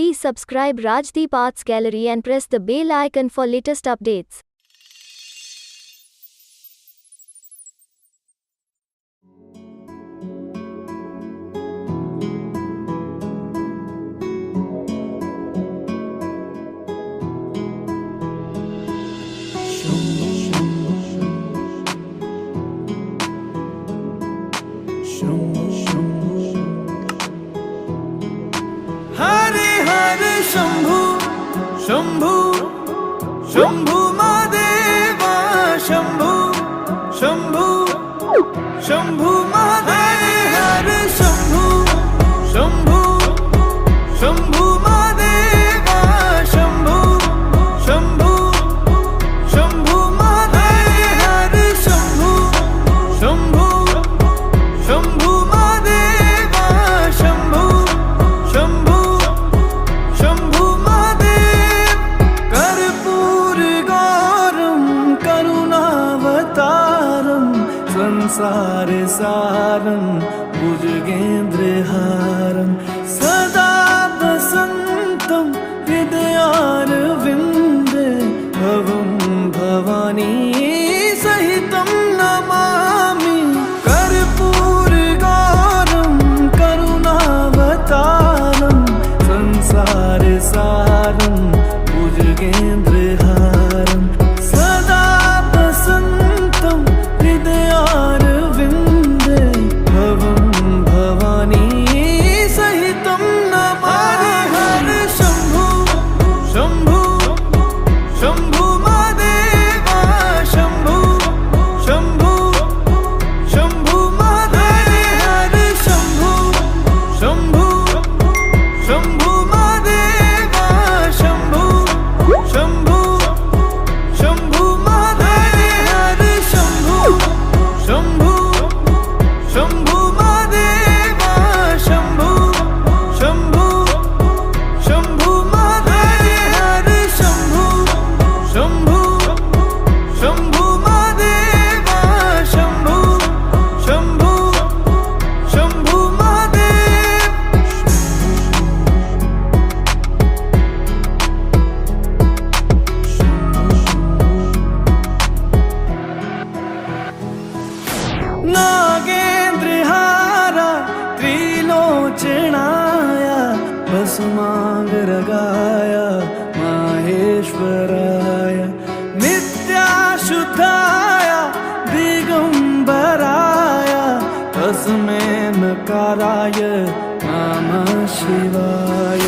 Please subscribe Rajdeep Arts Gallery and press the bell icon for latest updates. Hare Hare Shambhu Shambhu Shambhu Mahadeva Shambhu Shambhu Shambhu Mahadev हरे शंभु शंभु शंभु महादेवा शंभु शंभु शंभु महादेव हरे शंभु शंभु शंभु महादेवा शंभु शंभु शंभु महादेव कर्पूर गौरम करुणावतारम संसार सारम भुजगेन्द्रहारम सदा वसंतम हृदयारविंदे भवं भवानी सहितं नमामि कर्पूर गौरम करुणावतारम संसार सारं भुजगेन्द्रहारं सदा वसन्तं हृदयारविन्दे भवं भवानी सहितं नमामि हरे शंभु शंभु शंभु महादेवा शंभु शंभु शंभु महादेव हरे शंभु शंभु शंभु महादेवा शंभु शंभु शंभु महादेव हरे शंभु शंभु शंभु महादेवा शंभु शंभु शंभु महादेव हरे शंभु शंभु शंभु महादेवा शंभु शंभु शंभु महादेव नागेन्द्रहारा त्रिलोचनाय भस्मांगरगाय माहेश्वराय नित्याशुद्धाय दिगंबराय तस्मै नकाराय नमः शिवाय।